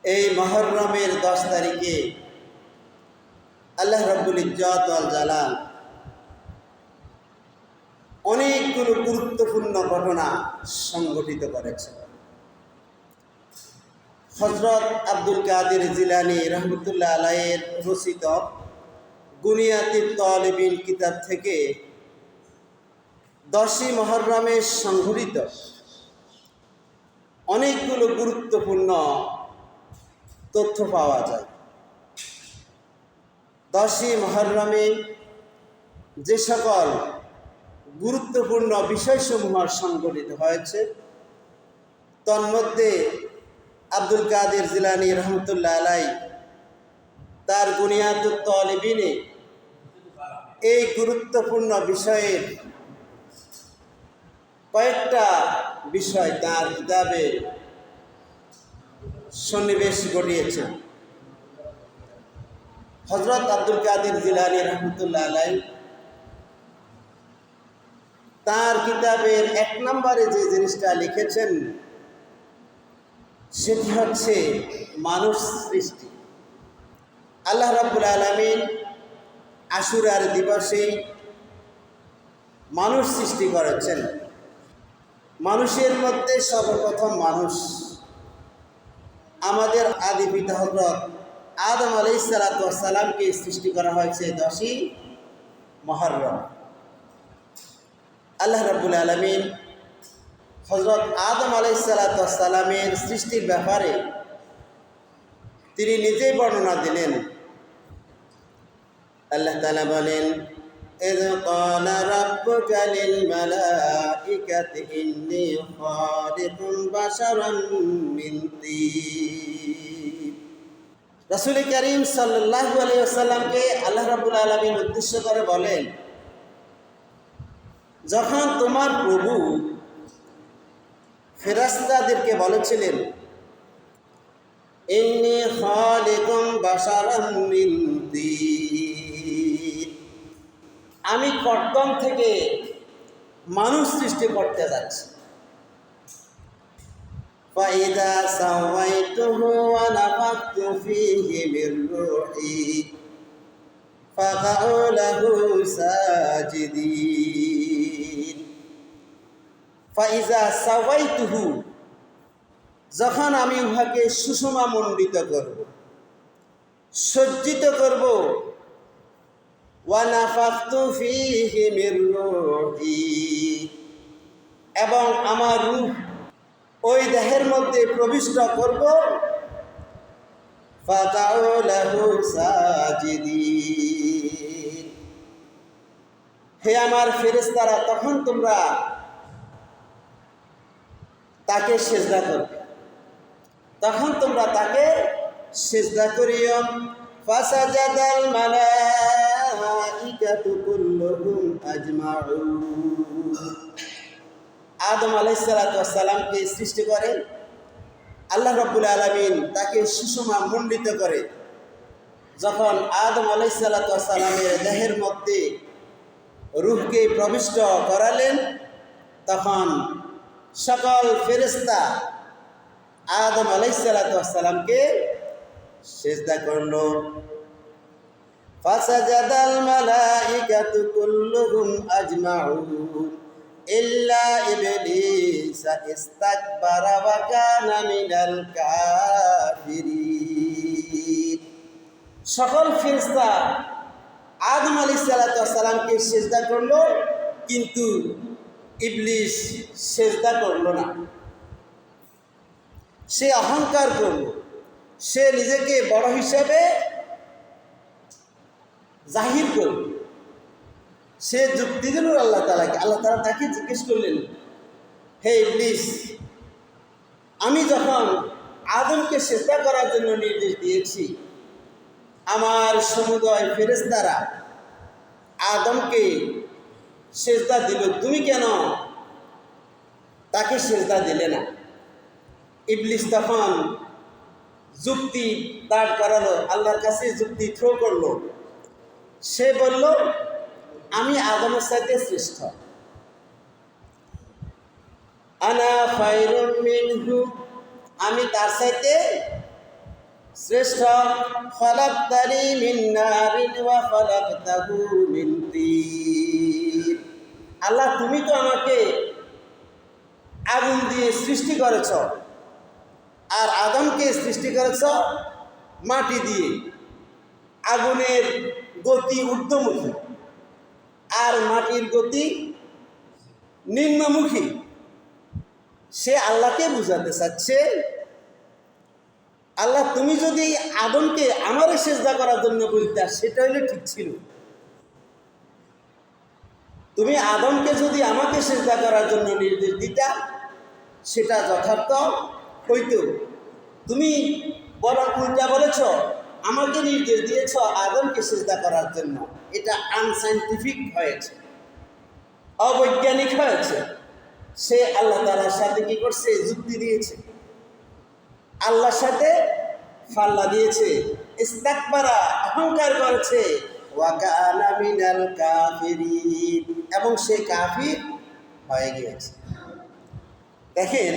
এই মুহররমের 10 তারিখে আল্লাহ রাব্বুল ইজ্জত ওয়াল জালাল অনেকগুলো গুরুত্বপূর্ণ ঘটনা সংঘটিত করেছেন। হযরত আব্দুল কাদের জিলানী রহমতুল্লাহ আলাইহির রচিত গুনিয়াতুত তালিবিন কিতাব থেকে 10ই মুহররমে সংঘটিত অনেকগুলো গুরুত্বপূর্ণ তথ্য পাওয়া যায়। 10ই মুহররমে যে সকল গুরুত্বপূর্ণ বিষয়সমূহ সংঘটিত হয়েছে তন্মধ্যে আব্দুল কাদের জিলানী রহমতুল্লাহ আলাই তার গুনিয়াতুত তালিবিনে এই গুরুত্বপূর্ণ বিষয়ের কয়েকটা বিষয় তার কিতাবে সন্নিবেশ ঘটিয়েছেন। হযরত আব্দুল কাদের জিলানী রহমতুল্লাহ আলাই তার কিতাবের 1 নম্বরে যে জিনিসটা লিখেছেন সেটি হচ্ছে মানুষ সৃষ্টি। আল্লাহ রাব্বুল আলামিন আশুরার দিবসে মানুষ সৃষ্টি করেছেন। মানুষের মধ্যে সর্বপ্রথম মানুষ আমাদের আদি পিতা হযরত আদম আলাইহিস সালাতু ওয়াস সালামকে সৃষ্টি করা হয়েছে 10ই মুহররম। আল্লাহ রাব্বুল আলামিন হযরত আদম আলাইহিস সালাতু ওয়াস সালামের সৃষ্টির ব্যাপারে তিনি নিজেই বর্ণনা দিলেন। আল্লাহ তাআলা বলেন, إذ قال ربك للملائكة إني خالق بشرا من طين। রাসূল করিম সাল্লাল্লাহু আলাইহি ওয়াসাল্লামকে আল্লাহ রাব্বুল আলামিন উদ্দেশ্য করে বলেন, যখন তোমার প্রভু ফেরেশতাদেরকে বলেছিলেন ইন্নী খালিকুম বাশারাম মিন তিন, আমি কর্দম থেকে মানুষ সৃষ্টি করতে যাচ্ছি, ফাইদা সাওয়াইতুহু ওয়া নাফাখতু ফীহি মির রূহি ফাকাউ লাহু সাজিদিন। ফাইজা সাওয়াইতুহু, যখন আমি উহাকে সুষমামণ্ডিত করব, সজ্জিত করব, ওয়া নাফাখতু ফীহি মির রূহি, এবং আমার রূহ ওই দেহের মধ্যে প্রবিষ্ট করব, ফাকাউ লাহু সাজিদিন, হে আমার ফেরেশতারা তখন তোমরা তাকে সিজদা করবে, তখন তোমরা তাকে সিজদা করিও। ফাসাজাদাল মালাইকাতু কুল্লুহুম আজমাউন। আদম আলাইহিস সালাতু ওয়াস সালামকে সৃষ্টি করেন আল্লাহ রাব্বুল আলামিন, তাকে সুষমা মণ্ডিত করে যখন আদম আলাইহিস সালাতু ওয়াস সালামের দেহের মধ্যে রূহকে প্রবিষ্ট করালেন, তখন সকল ফেরেশতা আদম আলাইহিস সালাতু ওয়াস সালামকে সিজদা করল। ফাসাজাদাল মালাইকাতু কুল্লুহুম আজমাউন ইল্লা ইবলিস ইস্তাকবারা ওয়া কানা মিনাল কাফিরিন। সকল ফেরেশতা আদম আলাইহিস সালাতু ওয়াস সালামকে সিজদা করল, কিন্তু ইবলিস সিজদা করল না। সে অহংকার করল, সে নিজেকে বড় হিসেবে জাহির করল, সে যুক্তি দিল আল্লাহ তাআলাকে। আল্লাহ তাআলা তাকে জিজ্ঞেস করলেন, হে ইবলিস, আমি যখন আদমকে সিজদা করার জন্য নির্দেশ দিয়েছি, আমার সমুদয় ফেরেশতারা আদমকে সিজদা দিল, তুমি কেন তাকে সিজদা দিলে না? ইবলিস তখন যুক্তি দাঁড় করালো, আল্লাহর কাছে যুক্তি থ্রো করলো। সে বলল, আমি আদমের সাথে শ্রেষ্ঠ, আনা খায়রুম মিনহু, আমি তার সাথে শ্রেষ্ঠ খলাকতানি মিন নারিন ওয়া খলাকতাহু মিন তিন। আল্লাহ তুমি তো আমাকে আগুন দিয়ে সৃষ্টি করেছ, আর আদমকে সৃষ্টি করেছ মাটি দিয়ে। আগুনের গতি ঊর্ধ্বমুখী আর মাটির গতি নিম্নমুখী। সে আল্লাহকে বুঝাতে চাচ্ছে, আল্লাহ তুমি যদি আদমকে আমারে সেজদা করার জন্য বলতা সেটা হলে ঠিক ছিল। তুমি আদমকে যদি আমাকে সেজদা করার জন্য নির্দেশ দিতা সেটা যথার্থ হইত। তুমি বরং উল্টা বলেছ, আমাকে নির্দেশ দিয়েছ আদমকে সেজদা করার জন্য। এটা আনসাইন্টিফিক হয়েছে, অবৈজ্ঞানিক হয়েছে। সে আল্লাহ তাআলার সাথে কি করছে? যুক্তি দিয়েছে, আল্লাহর সাথে ফাল্লা দিয়েছে, ইস্তাকবারা অহংকার করেছে, ওয়া কানা মিনাল কাফিরিন, এবং সে কাফির হয়ে গিয়েছে। দেখেন,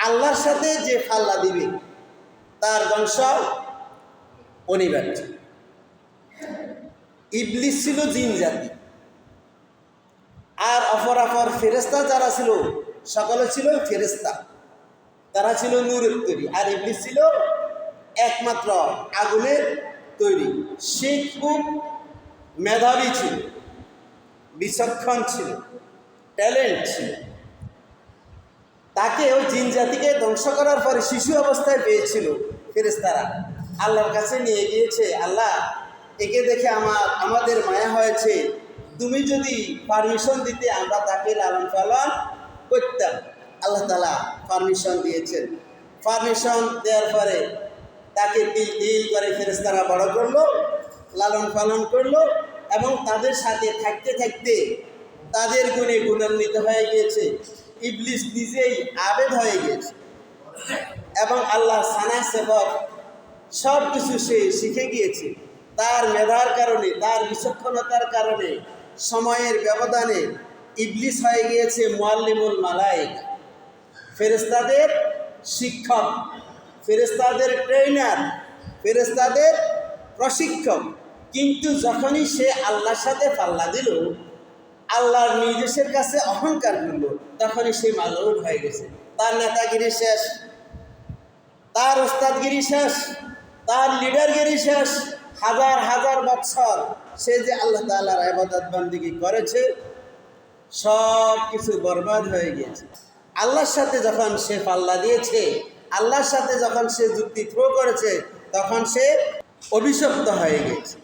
আল্লাহর সাথে যে ফাল্লা দিবে তার ধ্বংস অনিবার্য। ইবলিস ছিল জিন জাতি, আর অপরাপর ফেরেশতা যারা ছিল সকলে ছিল ফেরেশতা, তারা ছিল নূরের তৈরি, আর ইবলিস ছিল একমাত্র আগুনের তৈরি। সে খুব মেধাবী ছিল, বিচক্ষণ ছিল, ট্যালেন্ট ছিল। তাকে ওই জিন জাতিকে ধ্বংস করার পরে শিশু অবস্থায় পেয়েছিল ফেরেশতারা, আল্লাহর কাছে নিয়ে গিয়েছে, আল্লাহ একে দেখে আমাদের মায়া হয়েছে, তুমি যদি পারমিশন দিতে আমরা তাকে লালন পালন করতাম। আল্লাহ তাআলা পারমিশন দিয়েছেন। পারমিশন দেওয়ার পরে তাকে তিল তিল করে ফেরেশতারা বড় করলো, লালন পালন করলো, এবং তাদের সাথে থাকতে থাকতে তাদের গুণে গুণান্বিত হয়ে গিয়েছে। ইবলিস নিজেই আবেদ হয়ে গিয়েছে এবং আল্লাহ সানা সেবক সব কিছু সে শিখে গিয়েছে। তার মেধার কারণে, তার বিচক্ষণতার কারণে সময়ের ব্যবধানে ইবলিস হয়ে গিয়েছে মুআল্লিমুল মালায়েকা, ফেরেশতাদের শিক্ষক, ফেরেশতাদের ট্রেনার, ফেরেশতাদের প্রশিক্ষক। কিন্তু যখনই সে আল্লাহর সাথে পাল্লা দিল, আল্লাহর নির্দেশের কাছে অহংকার করল, তখনই সে মালউন হয়ে গেছে। তার নেতাগিরি শেষ, তার ওস্তাদগিরি শেষ, তার লিডারগিরি শেষ। হাজার হাজার বছর সে যে আল্লাহ তাআলার ইবাদত বান্দিগি করেছে, সব কিছু বরবাদ হয়ে গিয়েছে। আল্লাহর সাথে যখন সে পাল্লা দিয়েছে, আল্লাহর সাথে যখন সে যুক্তি থ্রো করেছে, তখন সে অভিশপ্ত হয়ে গেছে।